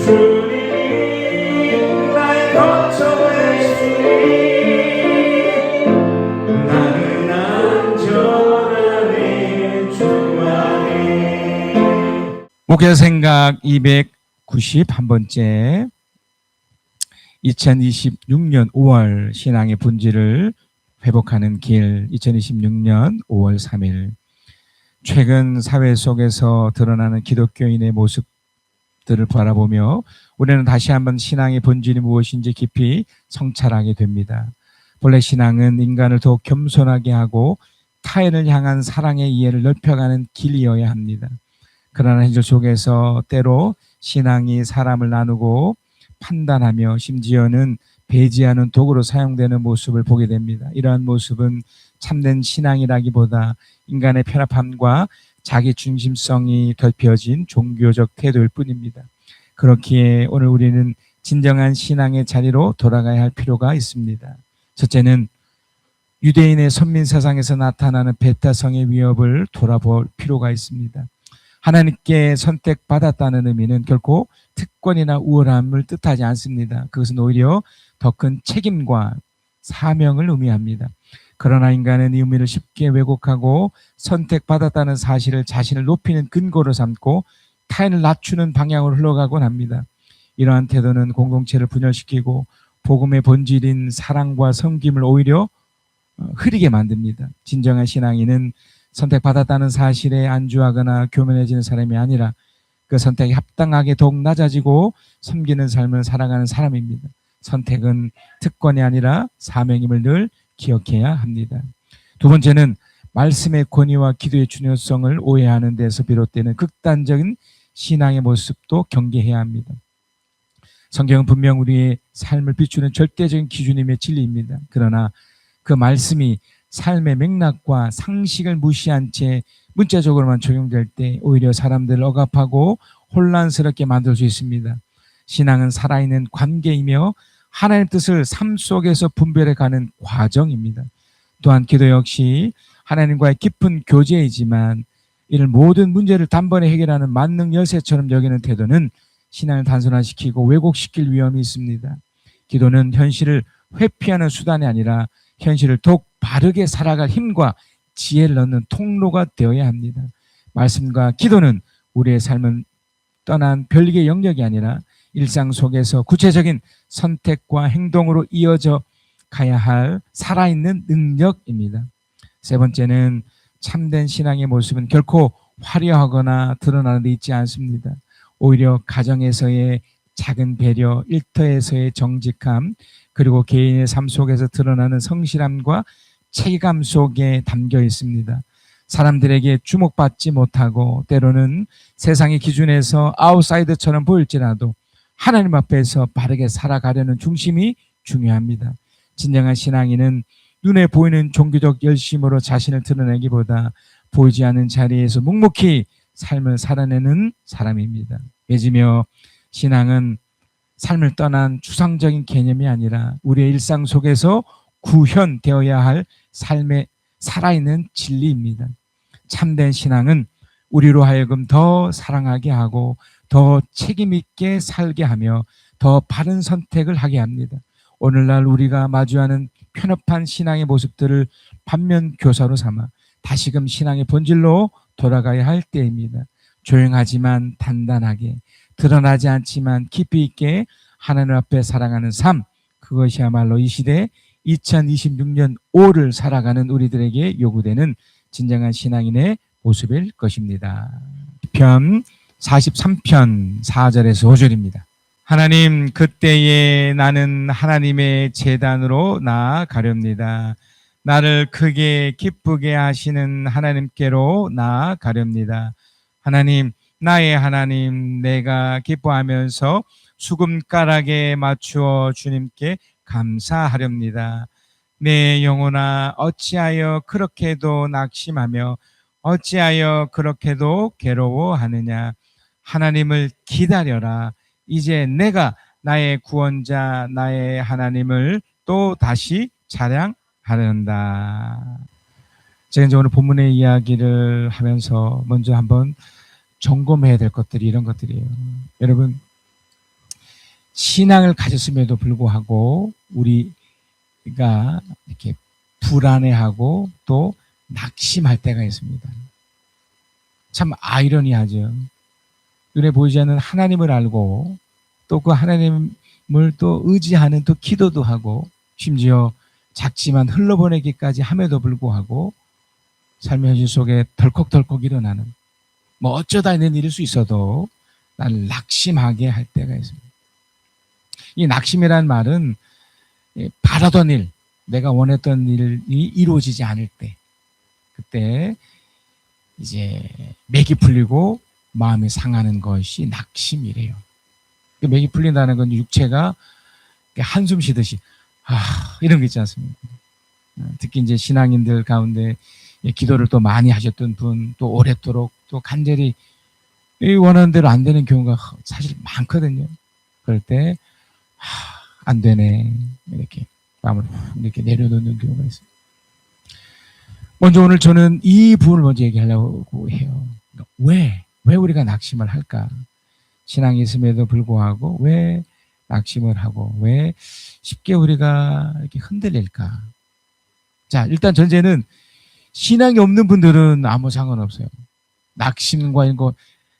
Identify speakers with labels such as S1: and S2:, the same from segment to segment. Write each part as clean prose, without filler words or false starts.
S1: 주님 나의 걱정을 주님 나는 안전하네 주 안에.
S2: 목회 생각 291번째 2026년 5월 신앙의 본질을 회복하는 길 2026년 5월 3일 최근 사회 속에서 드러나는 기독교인의 모습들을 바라보며 우리는 다시 한번 신앙의 본질이 무엇인지 깊이 성찰하게 됩니다. 본래 신앙은 인간을 더욱 겸손하게 하고 타인을 향한 사랑의 이해를 넓혀가는 길이어야 합니다. 그러나 현실 속에서 때로 신앙이 사람을 나누고 판단하며 심지어는 배제하는 도구로 사용되는 모습을 보게 됩니다. 이러한 모습은 참된 신앙이라기보다 인간의 편협함과 자기 중심성이 덮여진 종교적 태도일 뿐입니다. 그렇기에 오늘 우리는 진정한 신앙의 자리로 돌아가야 할 필요가 있습니다. 첫째는 유대인의 선민 세상에서 나타나는 배타성의 위협을 돌아볼 필요가 있습니다. 하나님께 선택받았다는 의미는 결코 특권이나 우월함을 뜻하지 않습니다. 그것은 오히려 더 큰 책임과 사명을 의미합니다. 그러나 인간은 이 의미를 쉽게 왜곡하고 선택받았다는 사실을 자신을 높이는 근거로 삼고 타인을 낮추는 방향으로 흘러가곤 합니다. 이러한 태도는 공동체를 분열시키고 복음의 본질인 사랑과 섬김을 오히려 흐리게 만듭니다. 진정한 신앙인은 선택받았다는 사실에 안주하거나 교만해지는 사람이 아니라 그 선택에 합당하게 더욱 낮아지고 섬기는 삶을 살아가는 사람입니다. 선택은 특권이 아니라 사명임을 늘 기억해야 합니다. 두 번째는 말씀의 권위와 기도의 중요성을 오해하는 데서 비롯되는 극단적인 신앙의 모습도 경계해야 합니다. 성경은 분명 우리의 삶을 비추는 절대적인 기준임의 진리입니다. 그러나 그 말씀이 삶의 맥락과 상식을 무시한 채 문자적으로만 적용될 때 오히려 사람들을 억압하고 혼란스럽게 만들 수 있습니다. 신앙은 살아있는 관계이며 하나님 뜻을 삶 속에서 분별해가는 과정입니다. 또한 기도 역시 하나님과의 깊은 교제이지만 이를 모든 문제를 단번에 해결하는 만능 열쇠처럼 여기는 태도는 신앙을 단순화시키고 왜곡시킬 위험이 있습니다. 기도는 현실을 회피하는 수단이 아니라 현실을 더욱 바르게 살아갈 힘과 지혜를 얻는 통로가 되어야 합니다. 말씀과 기도는 우리의 삶은 떠난 별개의 영역이 아니라 일상 속에서 구체적인 선택과 행동으로 이어져 가야 할 살아있는 능력입니다. 세 번째는 참된 신앙의 모습은 결코 화려하거나 드러나는 데 있지 않습니다. 오히려 가정에서의 작은 배려, 일터에서의 정직함, 그리고 개인의 삶 속에서 드러나는 성실함과 책임감 속에 담겨 있습니다. 사람들에게 주목받지 못하고 때로는 세상의 기준에서 아웃사이더처럼 보일지라도 하나님 앞에서 바르게 살아가려는 중심이 중요합니다. 진정한 신앙인은 눈에 보이는 종교적 열심으로 자신을 드러내기보다 보이지 않는 자리에서 묵묵히 삶을 살아내는 사람입니다. 예지며 신앙은 삶을 떠난 추상적인 개념이 아니라 우리의 일상 속에서 구현되어야 할 삶의 살아있는 진리입니다. 참된 신앙은 우리로 하여금 더 사랑하게 하고 더 책임있게 살게 하며 더 바른 선택을 하게 합니다. 오늘날 우리가 마주하는 편협한 신앙의 모습들을 반면교사로 삼아 다시금 신앙의 본질로 돌아가야 할 때입니다. 조용하지만 단단하게, 드러나지 않지만 깊이 있게 하나님 앞에 살아가는 삶, 그것이야말로 이 시대 2026년 5를 살아가는 우리들에게 요구되는 진정한 신앙인의 모습일 것입니다. 편 43편 4절에서 5절입니다. 하나님, 그때에 나는 하나님의 제단으로 나아가렵니다. 나를 크게 기쁘게 하시는 하나님께로 나아가렵니다. 하나님, 나의 하나님, 내가 기뻐하면서 수금가락에 맞추어 주님께 감사하렵니다. 내 영혼아, 어찌하여 그렇게도 낙심하며 어찌하여 그렇게도 괴로워하느냐. 하나님을 기다려라. 이제 내가 나의 구원자, 나의 하나님을 또 다시 찬양하련다. 제가 이제 오늘 본문의 이야기를 하면서 먼저 한번 점검해야 될 것들이 이런 것들이에요. 여러분, 신앙을 가졌음에도 불구하고 우리가 이렇게 불안해하고 또 낙심할 때가 있습니다. 참 아이러니하죠. 눈에 보이지 않는 하나님을 알고 또 그 하나님을 또 의지하는 또 기도도 하고 심지어 작지만 흘러보내기까지 함에도 불구하고 삶의 현실 속에 덜컥덜컥 일어나는 뭐 어쩌다 있는 일일 수 있어도 나를 낙심하게 할 때가 있습니다. 이 낙심이란 말은 바라던 일, 내가 원했던 일이 이루어지지 않을 때, 그때 이제 맥이 풀리고 마음이 상하는 것이 낙심이래요. 맥이 풀린다는 건 육체가 한숨 쉬듯이 이런 게 있지 않습니까? 특히 이제 신앙인들 가운데 기도를 또 많이 하셨던 분, 또 오랫도록 또 간절히 원하는 대로 안 되는 경우가 사실 많거든요. 그럴 때 안 되네 이렇게 마음을 이렇게 내려놓는 경우가 있어요. 먼저 오늘 저는 이 부분을 먼저 얘기하려고 해요. 왜 우리가 낙심을 할까? 신앙이 있음에도 불구하고 왜 낙심을 하고 왜 쉽게 우리가 이렇게 흔들릴까? 자, 일단 전제는 신앙이 없는 분들은 아무 상관없어요. 낙심과 이런 거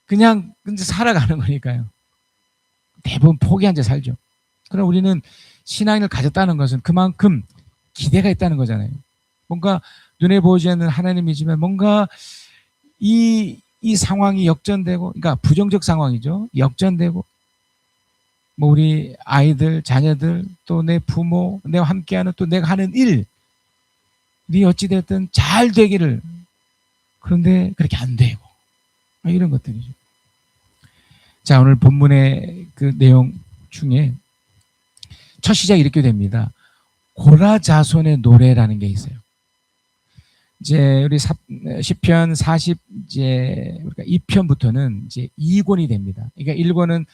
S2: 그냥 살아가는 거니까요. 대부분 포기한 채 살죠. 그럼 우리는 신앙을 가졌다는 것은 그만큼 기대가 있다는 거잖아요. 뭔가 눈에 보이지 않는 하나님이지만 뭔가 이 상황이 역전되고, 그러니까 부정적 상황이죠. 역전되고, 뭐 우리 아이들, 자녀들, 또 내 부모, 내가 함께하는 또 내가 하는 일이 어찌됐든 잘 되기를. 그런데 그렇게 안 되고 이런 것들이죠. 자, 오늘 본문의 그 내용 중에 첫 시작이 이렇게 됩니다. 고라 자손의 노래라는 게 있어요. 이제 우리 시편 40 이제 우리가 2편부터는 이제 2권이 됩니다. 그러니까 1권은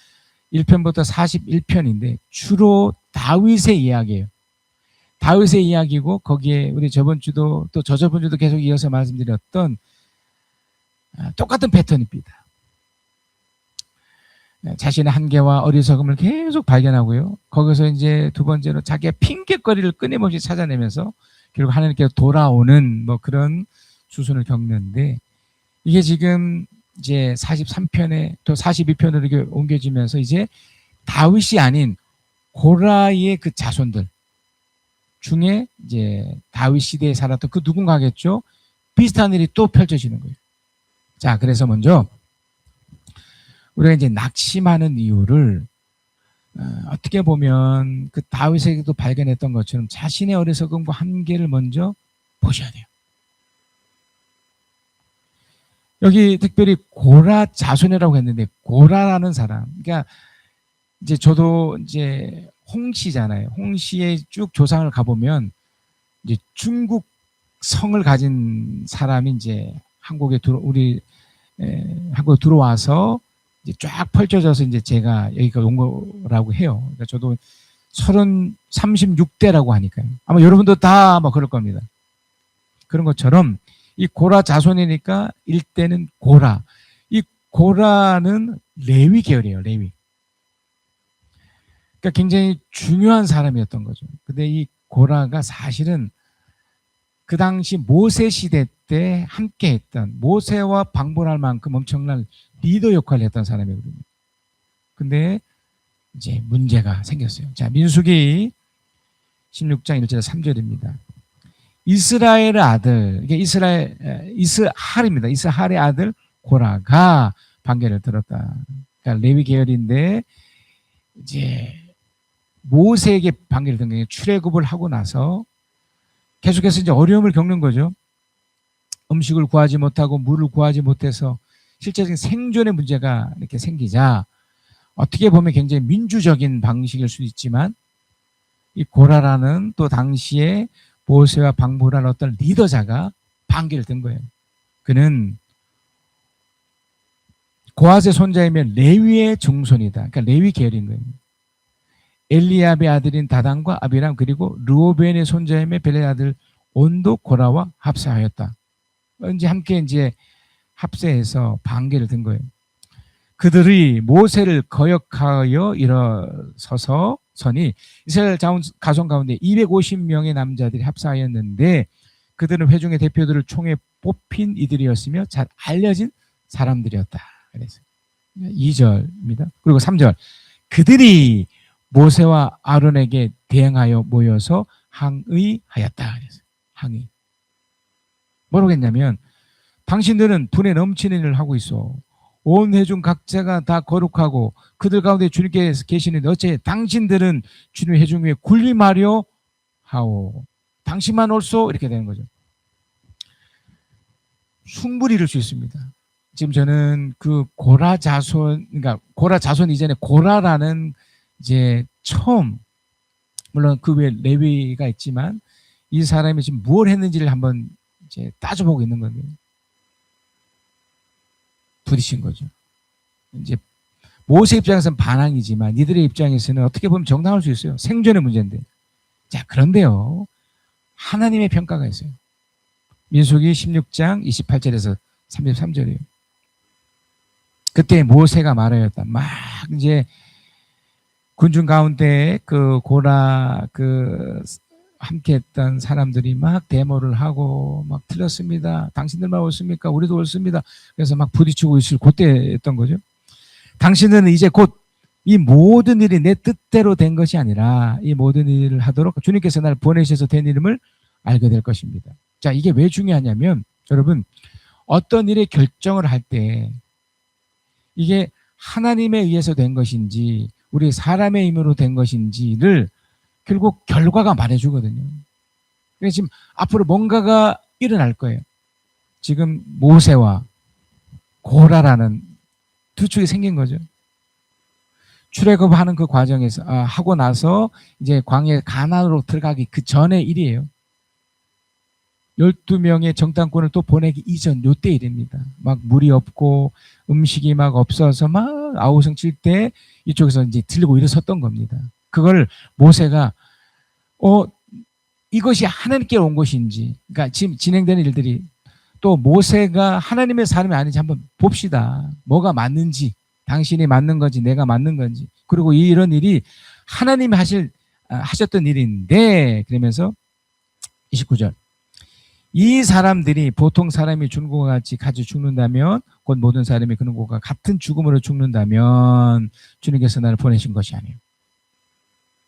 S2: 1편부터 41편인데 주로 다윗의 이야기예요. 다윗의 이야기고 거기에 우리 저번 주도 또 저저번 주도 계속 이어서 말씀드렸던 똑같은 패턴입니다. 자신의 한계와 어리석음을 계속 발견하고요. 거기서 이제 두 번째로 자기의 핑계거리를 끊임없이 찾아내면서 결국 하나님께서 돌아오는 뭐 그런 수순을 겪는데, 이게 지금 이제 43편에 또 42편으로 이렇게 옮겨지면서 이제 다윗이 아닌 고라의 그 자손들 중에 이제 다윗 시대에 살았던 그 누군가겠죠. 비슷한 일이 또 펼쳐지는 거예요. 자, 그래서 먼저 우리가 이제 낙심하는 이유를 어떻게 보면 그 다윗에게도 발견했던 것처럼 자신의 어리석음과 한계를 먼저 보셔야 돼요. 여기 특별히 고라 자손이라고 했는데, 고라라는 사람, 그러니까 이제 저도 이제 홍씨잖아요. 홍씨의 쭉 조상을 가보면 이제 중국 성을 가진 사람이 이제 한국에 한국에 들어와서 이제 쫙 펼쳐져서 이제 제가 여기가 온 거라고 해요. 그러니까 저도 36대라고 하니까요. 아마 여러분도 다 아마 그럴 겁니다. 그런 것처럼 이 고라 자손이니까 일대는 고라. 이 고라는 레위 계열이에요. 레위. 그러니까 굉장히 중요한 사람이었던 거죠. 근데 이 고라가 사실은 그 당시 모세 시대 때 함께 했던, 모세와 방불할 만큼 엄청난 리더 역할을 했던 사람이거든요. 근데 이제 문제가 생겼어요. 자, 민수기 16장 1절 3절입니다. 이스라엘의 아들, 이게 이스할입니다. 이스할의 아들 고라가 반개를 들었다. 그러니까 레위 계열인데 이제 모세에게 반개를 든 게 출애굽을 하고 나서 계속해서 이제 어려움을 겪는 거죠. 음식을 구하지 못하고 물을 구하지 못해서 실제적인 생존의 문제가 이렇게 생기자, 어떻게 보면 굉장히 민주적인 방식일 수도 있지만 이 고라라는 또 당시에 모세와 방불한 어떤 리더자가 반기를 든 거예요. 그는 고앗의 손자이며 레위의 증손이다. 그러니까 레위 계열인 거예요. 엘리압의 아들인 다단과 아비람, 그리고 르오벤의 손자이며 벨의 아들 온도 고라와 합세하였다. 이제 함께 이제 합세해서 반개를 든 거예요. 그들이 모세를 거역하여 일어서니 이스라엘 가손 가운데 250명의 남자들이 합사하였는데 그들은 회중의 대표들을 총에 뽑힌 이들이었으며 잘 알려진 사람들이었다. 그래서 2절입니다. 그리고 3절. 그들이 모세와 아론에게 대항하여 모여서 항의하였다. 그래서 항의. 뭐라고 했냐면 당신들은 분에 넘치는 일을 하고 있어. 온 회중 각자가 다 거룩하고 그들 가운데 주님께서 계시는데 어째 당신들은 주님 회중 위에 군림하려 하오. 당신만 옳소? 이렇게 되는 거죠. 충분히 이럴 수 있습니다. 지금 저는 그 고라 자손, 그러니까 고라 자손 이전에 고라라는 이제 처음, 물론 그 외에 레위가 있지만 이 사람이 지금 무엇을 했는지를 한번 이제 따져보고 있는 겁니다. 부딪힌 거죠. 이제 모세 입장에서는 반항이지만 이들의 입장에서는 어떻게 보면 정당할 수 있어요. 생존의 문제인데. 자, 그런데요. 하나님의 평가가 있어요. 민수기 16장 28절에서 33절이에요. 그때 모세가 말하였다. 막 이제 군중 가운데 그 고라 함께 했던 사람들이 막 데모를 하고 막 틀렸습니다. 당신들만 옳습니까? 우리도 옳습니다. 그래서 막 부딪히고 있을 그때였던 거죠. 당신은 이제 곧 이 모든 일이 내 뜻대로 된 것이 아니라 이 모든 일을 하도록 주님께서 나를 보내셔서 된 이름을 알게 될 것입니다. 자, 이게 왜 중요하냐면 여러분 어떤 일의 결정을 할 때 이게 하나님에 의해서 된 것인지 우리 사람의 힘으로 된 것인지를 결국 결과가 말해주거든요. 그래서 지금 앞으로 뭔가가 일어날 거예요. 지금 모세와 고라라는 두 축이 생긴 거죠. 출애굽하는 그 과정에서 하고 나서 이제 광야 가나안으로 들어가기 그 전의 일이에요. 12명의 정탐꾼을 또 보내기 이전 요때 일입니다. 막 물이 없고 음식이 막 없어서 막 아우성 칠 때 이쪽에서 이제 들고 일어섰던 겁니다. 그걸 모세가 이것이 하나님께 온 것인지, 그러니까 지금 진행되는 일들이 또 모세가 하나님의 사람이 아닌지 한번 봅시다. 뭐가 맞는지, 당신이 맞는 건지, 내가 맞는 건지. 그리고 이런 일이 하나님이 하셨던 일인데, 그러면서 29절. 이 사람들이 보통 사람이 죽는 것과 같이 죽는다면 곧 모든 사람이 그런 것과 같은 죽음으로 죽는다면 주님께서 나를 보내신 것이 아니에요.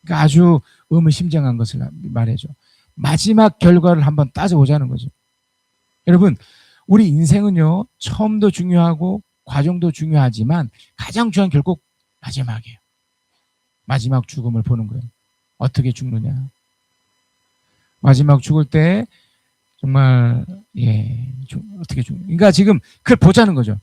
S2: 그러니까 아주 의미심장한 것을 말해줘. 마지막 결과를 한번 따져보자는 거죠. 여러분, 우리 인생은요, 처음도 중요하고 과정도 중요하지만 가장 중요한 결국 마지막이에요. 마지막 죽음을 보는 거예요. 어떻게 죽느냐. 마지막 죽을 때 정말 어떻게 죽느냐. 그러니까 지금 그걸 보자는 거죠.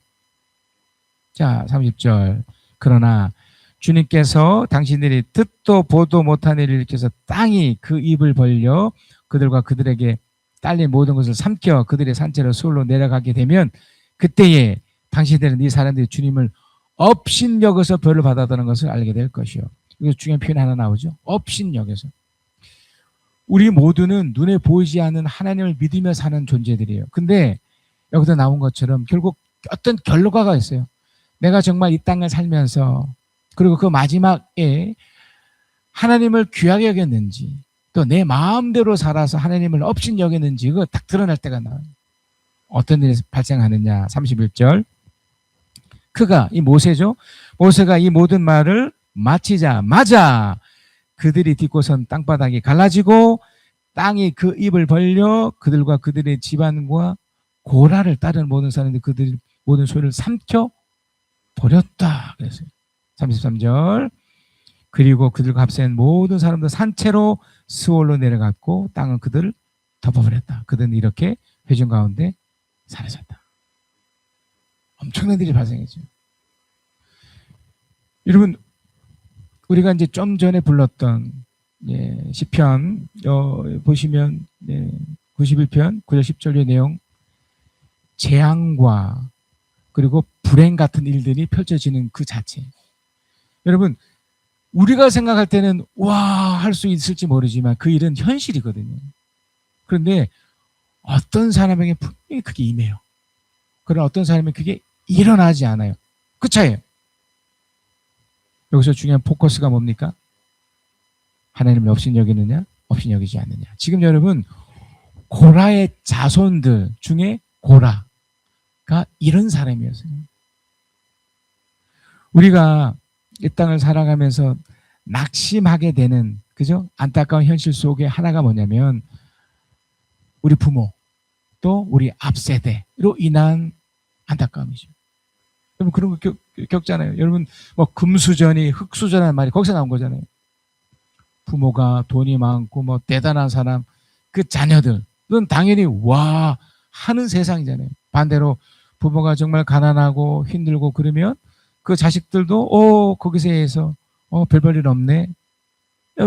S2: 자, 30절. 그러나 주님께서 당신들이 듣도 보도 못한 일을 일으켜서 땅이 그 입을 벌려 그들과 그들에게 딸린 모든 것을 삼켜 그들의 산채로 수월로 내려가게 되면 그때에 당신들은 이 사람들이 주님을 업신여겨서 벌을 받았다는 것을 알게 될 것이요. 이거 중요한 표현 하나 나오죠. 업신여겨서. 우리 모두는 눈에 보이지 않는 하나님을 믿으며 사는 존재들이에요. 근데 여기서 나온 것처럼 결국 어떤 결과가 있어요. 내가 정말 이 땅을 살면서 그리고 그 마지막에 하나님을 귀하게 여겼는지 또 내 마음대로 살아서 하나님을 업신 여겼는지 그거 딱 드러날 때가 나와요. 어떤 일이 발생하느냐. 31절. 그가 이 모세죠. 모세가 이 모든 말을 마치자마자 그들이 딛고선 땅바닥이 갈라지고 땅이 그 입을 벌려 그들과 그들의 집안과 고라를 따르는 모든 사람들이 그들 모든 소리를 삼켜 버렸다. 그랬어요. 33절. 그리고 그들과 합세한 모든 사람들 산채로 스올로 내려갔고 땅은 그들을 덮어버렸다. 그들은 이렇게 회중 가운데 사라졌다. 엄청난 일이 발생했죠. 여러분, 우리가 이제 좀 전에 불렀던 시편 보시면 91편 9절 10절의 내용, 재앙과 그리고 불행 같은 일들이 펼쳐지는 그 자체. 여러분, 우리가 생각할 때는 할 수 있을지 모르지만 그 일은 현실이거든요. 그런데 어떤 사람에게 분명히 그게 임해요. 그러나 어떤 사람은 그게 일어나지 않아요. 그 차이예요. 여기서 중요한 포커스가 뭡니까? 하나님을 업신여기느냐, 업신여기지 않느냐. 지금 여러분 고라의 자손들 중에 고라가 이런 사람이었어요. 우리가 이 땅을 살아가면서 낙심하게 되는, 그죠? 안타까운 현실 속에 하나가 뭐냐면 우리 부모 또 우리 앞세대로 인한 안타까움이죠. 여러분 그런 거 겪잖아요. 여러분 뭐 금수저니 흙수저라는 말이 거기서 나온 거잖아요. 부모가 돈이 많고 뭐 대단한 사람, 그 자녀들은 당연히 와 하는 세상이잖아요. 반대로 부모가 정말 가난하고 힘들고 그러면 그 자식들도 거기서 해서 별 볼 일 없네,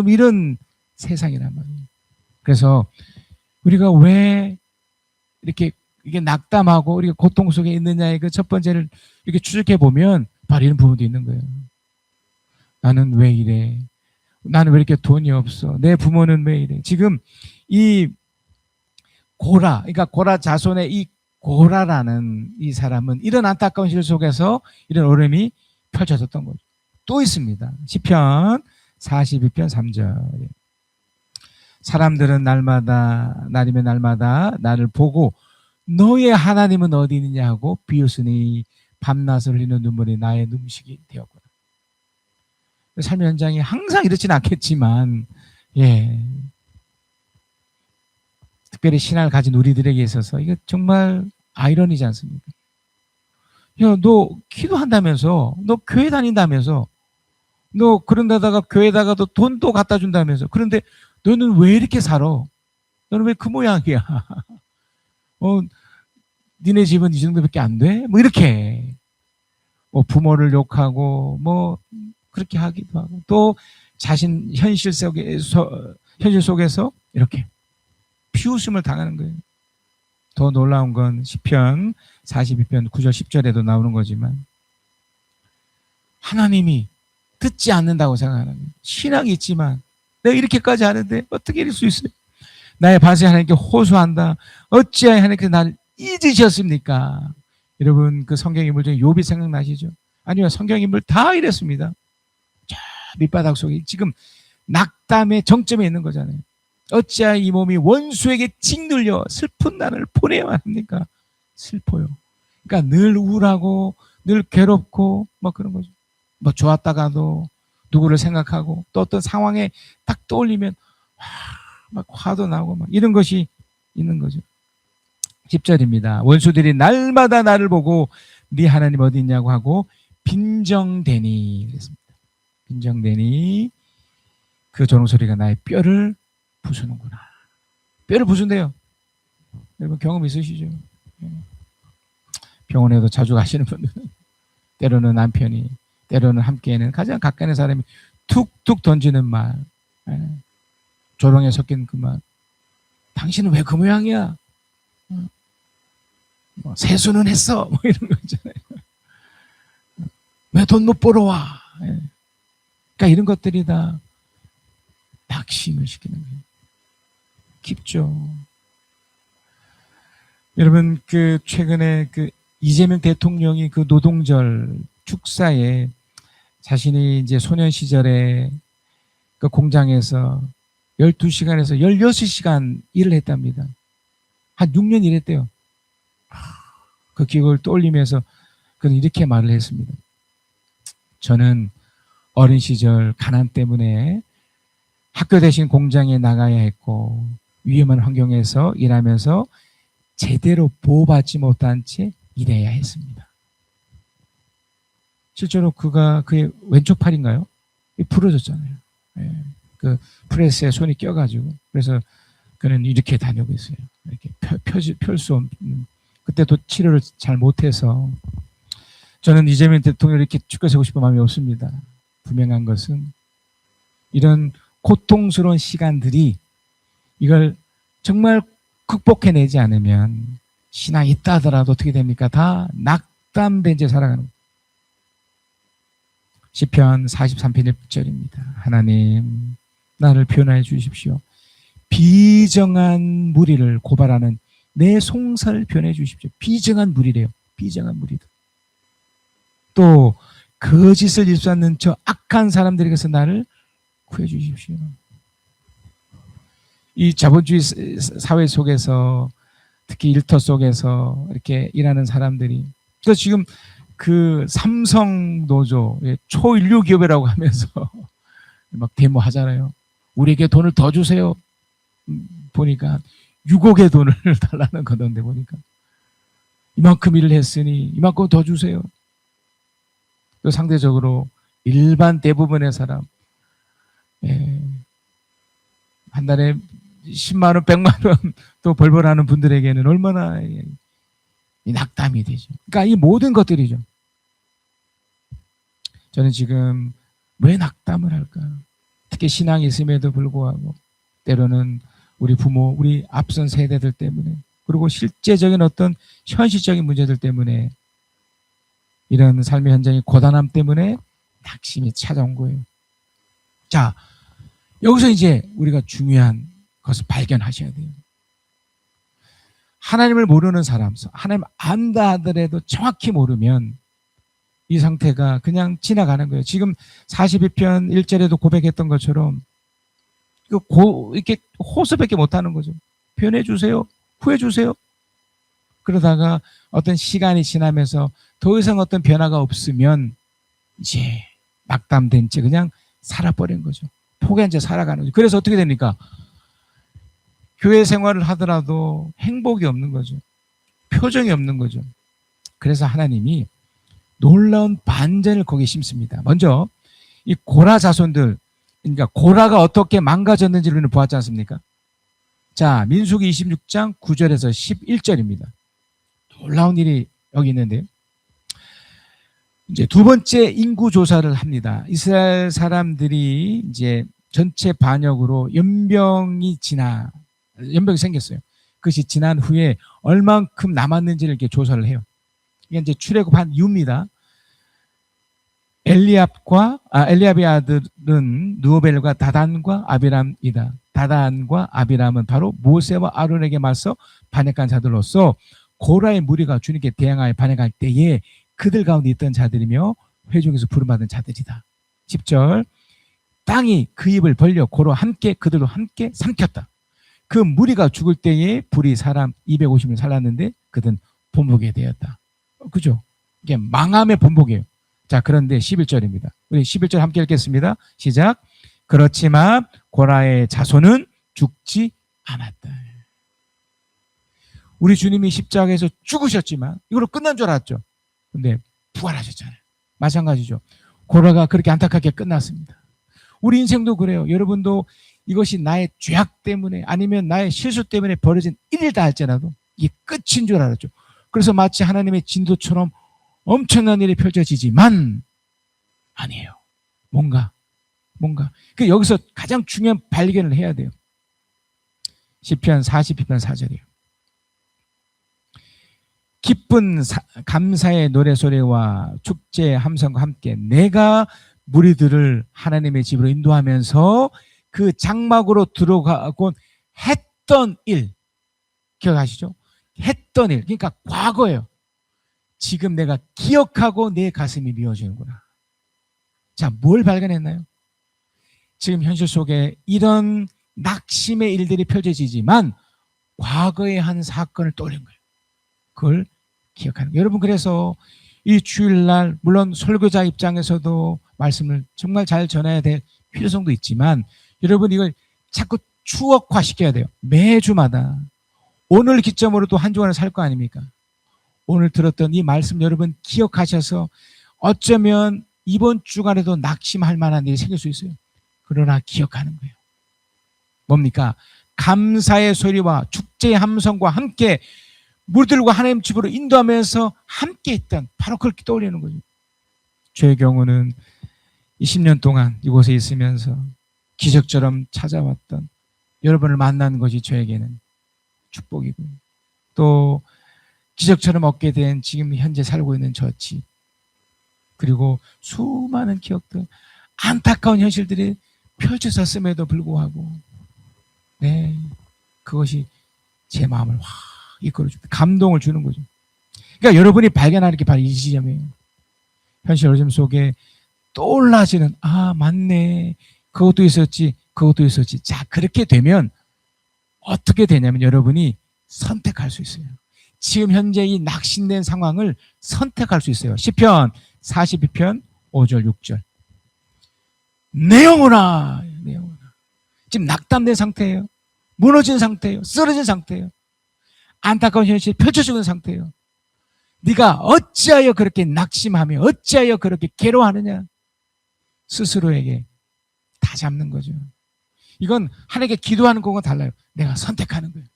S2: 이런 세상이란 말이에요. 그래서 우리가 왜 이렇게 이게 낙담하고 우리가 고통 속에 있느냐의 그 첫 번째를 이렇게 추적해 보면 바로 이런 부분도 있는 거예요. 나는 왜 이래? 나는 왜 이렇게 돈이 없어? 내 부모는 왜 이래? 지금 이 고라, 그러니까 고라 자손의 이 고라라는 이 사람은 이런 안타까운 실 속에서 이런 어려움이 펼쳐졌던 거죠. 또 있습니다. 시편 42편 3절. 사람들은 날이면 날마다 나를 보고 너의 하나님은 어디 있느냐 하고 비웃으니 밤낮을 흘리는 눈물이 나의 음식이 되었구나. 삶의 현장이 항상 이렇지는 않겠지만, 특별히 신앙을 가진 우리들에게 있어서 이게 정말 아이러니지 않습니까? 야, 너 기도한다면서, 너 교회 다닌다면서, 너 그런 데다가 교회에다가도 돈도 갖다 준다면서, 그런데 너는 왜 이렇게 살아? 너는 왜 그 모양이야? 니네 집은 이 정도밖에 안 돼? 뭐 이렇게 부모를 욕하고 뭐 그렇게 하기도 하고, 또 자신 현실 속에서 이렇게 비웃음을 당하는 거예요. 더 놀라운 건 시편 42편 9절 10절에도 나오는 거지만 하나님이 듣지 않는다고 생각하는 거예요. 신앙이 있지만 내가 이렇게까지 하는데 어떻게 이럴 수 있어요? 나의 반세 하나님께 호소한다. 어찌하여 하나님께서 나를 잊으셨습니까? 여러분 그 성경 인물 중에 욥이 생각나시죠? 아니요, 성경 인물 다 이랬습니다. 저 밑바닥 속에 지금 낙담의 정점에 있는 거잖아요. 어찌하여 이 몸이 원수에게 짓눌려 슬픈 날을 보내야 합니까? 슬퍼요. 그러니까 늘 우울하고 늘 괴롭고 뭐 그런 거죠. 뭐 좋았다가도 누구를 생각하고 또 어떤 상황에 딱 떠올리면 막 화도 나고 막 이런 것이 있는 거죠. 10절입니다. 원수들이 날마다 나를 보고 네 하나님 어디 있냐고 하고 빈정대니 그랬습니다. 빈정대니 그 조롱소리가 나의 뼈를 부수는구나. 뼈를 부순대요. 여러분 경험 있으시죠? 병원에도 자주 가시는 분들은 때로는 남편이, 때로는 함께는 가장 가까이 있는 사람이 툭툭 던지는 말, 조롱에 섞인 그 말. 당신은 왜 그 모양이야? 뭐 세수는 했어? 뭐 이런 거 있잖아요. 왜 돈 못 벌어와? 그러니까 이런 것들이 다 낙심을 시키는 거예요. 깊죠. 여러분 그 최근에 그 이재명 대통령이 그 노동절 축사에 자신이 이제 소년 시절에 그 공장에서 12시간에서 16시간 일을 했답니다. 한 6년 일했대요. 그 기억을 떠올리면서 그는 이렇게 말을 했습니다. 저는 어린 시절 가난 때문에 학교 대신 공장에 나가야 했고 위험한 환경에서 일하면서 제대로 보호받지 못한 채 일해야 했습니다. 실제로 그의 왼쪽 팔인가요? 부러졌잖아요. 그 프레스에 손이 껴가지고 그래서 그는 이렇게 다니고 있어요. 이렇게 펼 수 없는, 그때도 치료를 잘 못해서. 저는 이재명 대통령을 이렇게 축하하고 싶은 마음이 없습니다. 분명한 것은 이런 고통스러운 시간들이 이걸 정말 극복해내지 않으면 신앙이 있다 하더라도 어떻게 됩니까? 다 낙담된 채 살아가는 거예요. 시편 43편 1절입니다. 하나님 나를 변화해 주십시오. 비정한 무리를 고발하는 내 송사를 변해 주십시오. 비정한 무리래요. 비정한 무리들. 또 거짓을 입수하는 저 악한 사람들에게서 나를 구해 주십시오. 이 자본주의 사회 속에서 특히 일터 속에서 이렇게 일하는 사람들이, 그래서 지금 그 삼성 노조 초인류 기업이라고 하면서 막 데모하잖아요. 우리에게 돈을 더 주세요. 보니까 6억의 돈을 달라는 거던데, 보니까 이만큼 일을 했으니 이만큼 더 주세요. 또 상대적으로 일반 대부분의 사람, 한 달에 10만 원, 100만 원 또 벌벌하는 분들에게는 얼마나 이 낙담이 되죠. 그러니까 이 모든 것들이죠. 저는 지금 왜 낙담을 할까? 특히 신앙이 있음에도 불구하고 때로는 우리 부모, 우리 앞선 세대들 때문에, 그리고 실제적인 어떤 현실적인 문제들 때문에, 이런 삶의 현장의 고단함 때문에 낙심이 찾아온 거예요. 자, 여기서 이제 우리가 중요한 것을 발견하셔야 돼요. 하나님을 모르는 사람, 하나님 안다 하더라도 정확히 모르면 이 상태가 그냥 지나가는 거예요. 지금 42편 1절에도 고백했던 것처럼 이렇게 호소밖에 못하는 거죠. 표현해 주세요. 후해 주세요. 그러다가 어떤 시간이 지나면서 더 이상 어떤 변화가 없으면 이제 낙담된 채 그냥 살아버린 거죠. 포기한 채 살아가는 거죠. 그래서 어떻게 됩니까? 교회 생활을 하더라도 행복이 없는 거죠. 표정이 없는 거죠. 그래서 하나님이 놀라운 반전을 거기에 심습니다. 먼저 이 고라 자손들, 그러니까 고라가 어떻게 망가졌는지를 우리는 보았지 않습니까? 자, 민수기 26장 9절에서 11절입니다. 놀라운 일이 여기 있는데요. 이제 두 번째 인구 조사를 합니다. 이스라엘 사람들이 이제 전체 반역으로 연병이 생겼어요. 그것이 지난 후에 얼만큼 남았는지를 이렇게 조사를 해요. 이게 이제 출애굽한 이유입니다. 엘리압의 아들은 누오벨과 다단과 아비람이다. 다단과 아비람은 바로 모세와 아론에게 맞서 반역한 자들로서 고라의 무리가 주님께 대항하여 반역할 때에 그들 가운데 있던 자들이며 회중에서 부름받은 자들이다. 10절, 땅이 그 입을 벌려 고로 함께 그들도 함께 삼켰다. 그 무리가 죽을 때에 불이 사람 250명 살랐는데 그들은 본보게 되었다. 그죠? 이게 망함의 본보기예요. 자, 그런데 11절입니다. 우리 11절 함께 읽겠습니다. 시작. 그렇지만 고라의 자손은 죽지 않았다. 우리 주님이 십자가에서 죽으셨지만 이걸로 끝난 줄 알았죠. 근데 부활하셨잖아요. 마찬가지죠. 고라가 그렇게 안타깝게 끝났습니다. 우리 인생도 그래요. 여러분도 이것이 나의 죄악 때문에 아니면 나의 실수 때문에 벌어진 일이다 할지라도 이게 끝인 줄 알았죠. 그래서 마치 하나님의 진도처럼 엄청난 일이 펼쳐지지만 아니에요. 뭔가. 그 여기서 가장 중요한 발견을 해야 돼요. 시편 42편 4절이에요. 기쁜 감사의 노래소리와 축제의 함성과 함께 내가 무리들을 하나님의 집으로 인도하면서 그 장막으로 들어가곤 했던 일, 기억하시죠? 했던 일, 그러니까 과거예요. 지금 내가 기억하고 내 가슴이 미어지는구나. 자, 뭘 발견했나요? 지금 현실 속에 이런 낙심의 일들이 펼쳐지지만 과거의 한 사건을 떠올린 거예요. 그걸 기억하는 거예요. 여러분, 그래서 이 주일날 물론 설교자 입장에서도 말씀을 정말 잘 전해야 될 필요성도 있지만 여러분 이걸 자꾸 추억화시켜야 돼요. 매주마다 오늘 기점으로도 한 주간을 살 거 아닙니까? 오늘 들었던 이 말씀 여러분 기억하셔서 어쩌면 이번 주간에도 낙심할 만한 일이 생길 수 있어요. 그러나 기억하는 거예요. 뭡니까? 감사의 소리와 축제의 함성과 함께 무리들과 하나님 집으로 인도하면서 함께 있던 바로 그걸 떠올리는 거죠. 저의 경우는 20년 동안 이곳에 있으면서 기적처럼 찾아왔던 여러분을 만난 것이 저에게는 축복이고요. 또 기적처럼 얻게 된 지금 현재 살고 있는 저 집, 그리고 수많은 기억들, 안타까운 현실들이 펼쳐졌음에도 불구하고 네, 그것이 제 마음을 확 이끌어줍니다. 감동을 주는 거죠. 그러니까 여러분이 발견하는 게 바로 이 지점이에요. 현실 어려움 속에 떠올라지는, 아, 맞네. 그것도 있었지, 그것도 있었지. 자, 그렇게 되면 어떻게 되냐면 여러분이 선택할 수 있어요. 지금 현재 이 낙심된 상황을 선택할 수 있어요. 시편 42편 5절 6절. 내 영혼아, 내 영혼아. 지금 낙담된 상태예요. 무너진 상태예요. 쓰러진 상태예요. 안타까운 현실이 펼쳐지고 있는 상태예요. 네가 어찌하여 그렇게 낙심하며 어찌하여 그렇게 괴로워하느냐. 스스로에게 다 잡는 거죠. 이건 하나님께 기도하는 거와 달라요. 내가 선택하는 거예요.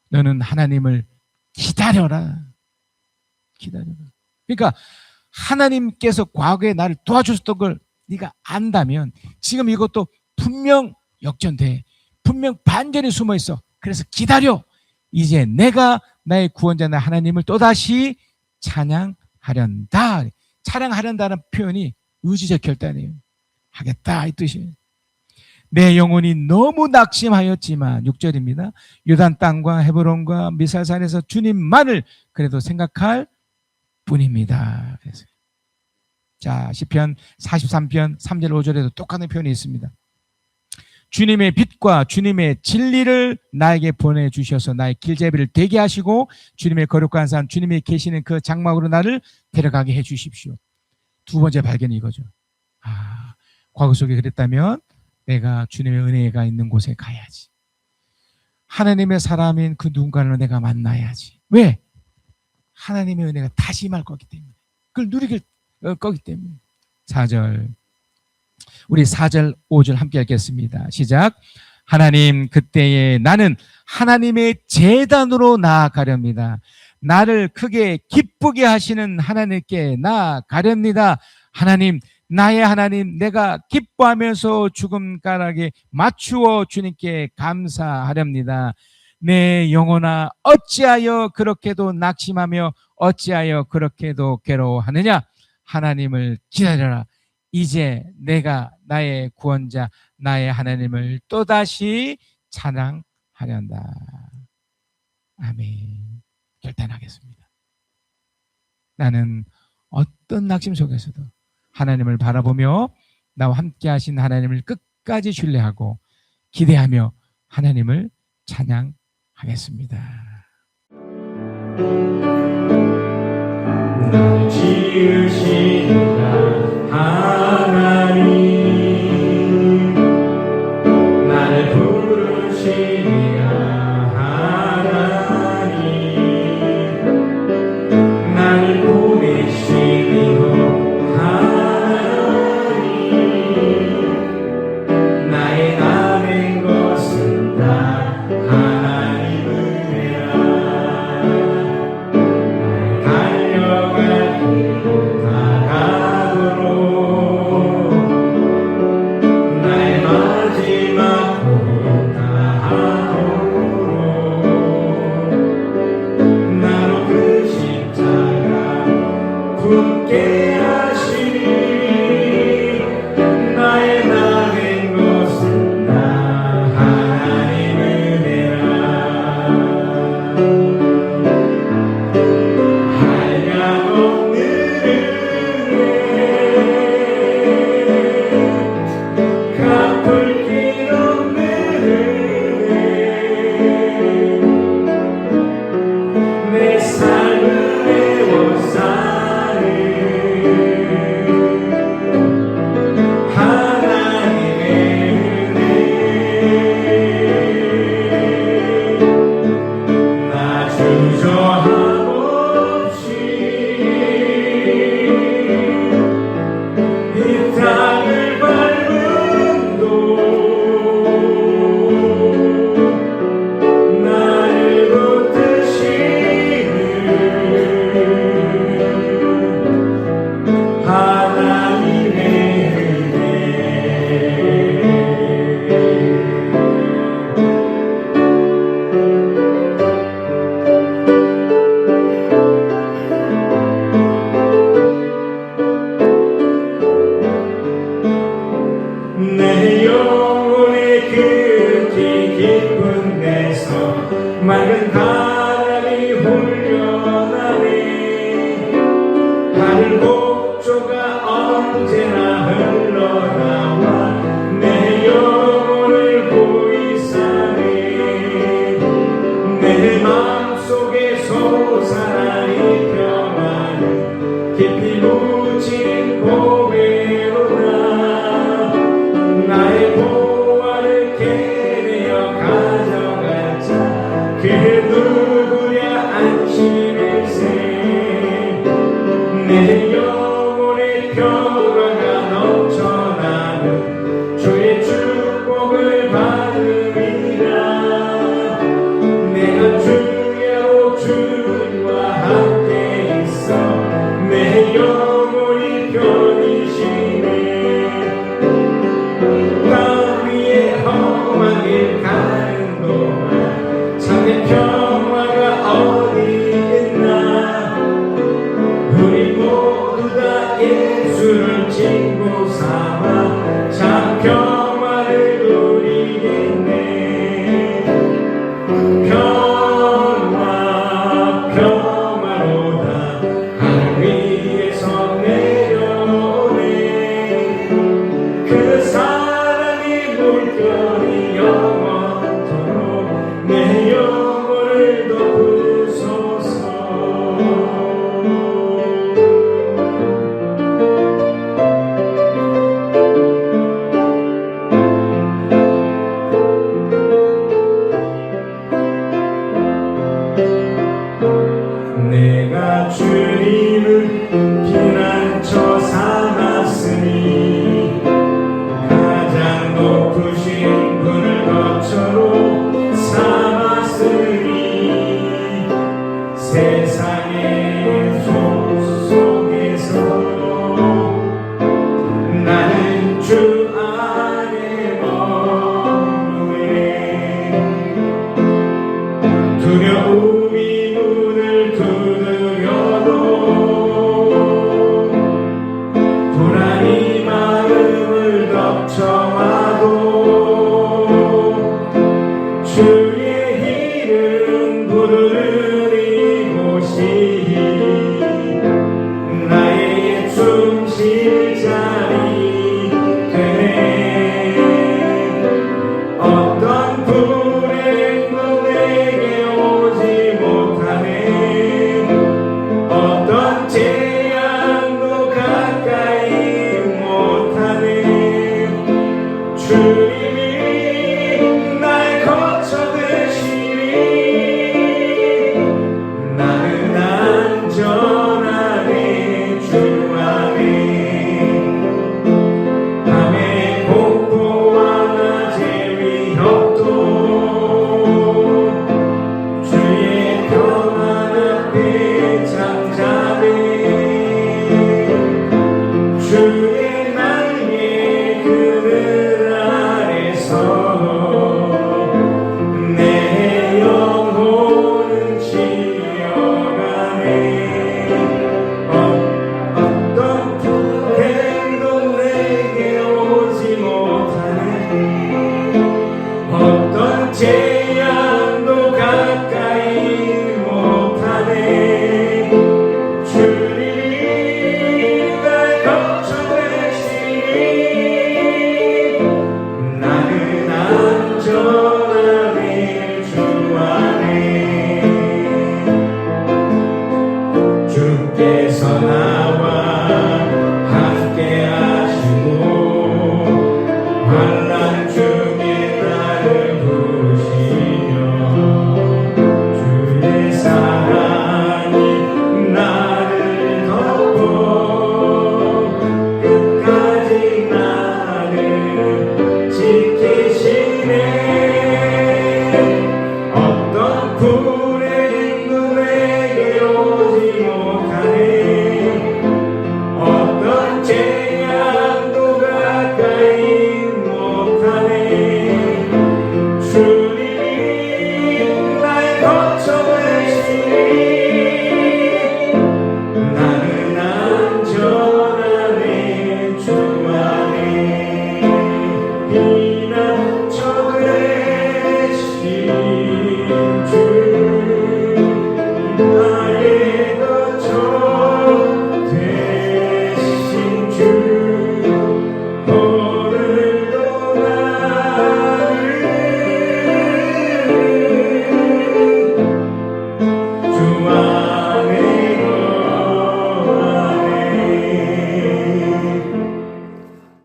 S2: 너는 하나님을 기다려라. 기다려라. 그러니까 하나님께서 과거에 나를 도와주셨던 걸 네가 안다면 지금 이것도 분명 역전돼. 분명 반전이 숨어 있어. 그래서 기다려. 이제 내가 나의 구원자 나 하나님을 또다시 찬양하련다. 찬양하련다는 표현이 의지적 결단이에요. 하겠다 이 뜻이에요. 내 영혼이 너무 낙심하였지만 6절입니다. 요단 땅과 헤브론과 미살산에서 주님만을 그래도 생각할 뿐입니다. 그래서 자, 시편 43편 3절 5절에도 똑같은 표현이 있습니다. 주님의 빛과 주님의 진리를 나에게 보내주셔서 나의 길잡이를 되게 하시고 주님의 거룩한 산 주님이 계시는 그 장막으로 나를 데려가게 해주십시오. 두 번째 발견이 이거죠. 아, 과거 속에 그랬다면 내가 주님의 은혜가 있는 곳에 가야지. 하나님의 사람인 그 누군가를 내가 만나야지. 왜? 하나님의 은혜가 다시 임할 거기 때문에. 그걸 누리길 거기 때문에. 4절. 우리 4절 5절 함께 읽겠습니다. 시작. 하나님 그때에 나는 하나님의 제단으로 나아가렵니다. 나를 크게 기쁘게 하시는 하나님께 나아가렵니다. 하나님 나의 하나님 내가 기뻐하면서 죽음가락에 맞추어 주님께 감사하렵니다. 내 영혼아 어찌하여 그렇게도 낙심하며 어찌하여 그렇게도 괴로워하느냐. 하나님을 기다려라. 이제 내가 나의 구원자 나의 하나님을 또다시 찬양하련다. 아멘. 결단하겠습니다. 나는 어떤 낙심 속에서도 하나님을 바라보며 나와 함께 하신 하나님을 끝까지 신뢰하고 기대하며 하나님을 찬양하겠습니다.
S1: 나를 지으시니라 하나님 나를 부르시니라 하나님 나를 보내시니라 하나님 나의 남은 것은 다 하나님 은혜라 달려갈 길 다가도록 나의 마지막 꿈 다하도록 나로 그 십자가 굳게 하시니 나의 남은 것은 다 하나님 은혜라 한량없는 은혜 갚을 길 없는 은혜 내 삶을 애워싸는 하나님의 은혜 나 주저함 없이 이 땅을 밟음도 나를 붙드시는 하나님의 은혜 내 영혼의 극히 깊은 데서 맑은 바람이 흘려나네 하늘 곡조가 특별히 영원토록 내 영혼을 덮으소서. 내가 주님을 피난처 삼았으니 가장 높으신 분을 거처로 삼았으니 세상의 속에서 나는 주 안에 머무네. 두려움이 문을 두드려도 불안이 마음을 덮쳐와도 주의 이름 부르는 이곳이 나의 숨쉴 자리 되네. 어떤 불행도 내게 오지 못하네. 어떤 재앙도 가까이 못하네. 주님이 날 거쳐 되시니 나는 안전하네. 주 안에 밤의 공포와 낮의 위협도 주의 평안 앞에 잠잠해. 주의 날개 그늘 아래서 내 영혼은 쉬어가네. 어떤 불행도 내게 오지 못하네. 어떤 재앙도 가까이 못하네. 주님이 날 거쳐 되시니 나는 안전하네. 주 안에 주께서 나와 함께 하시고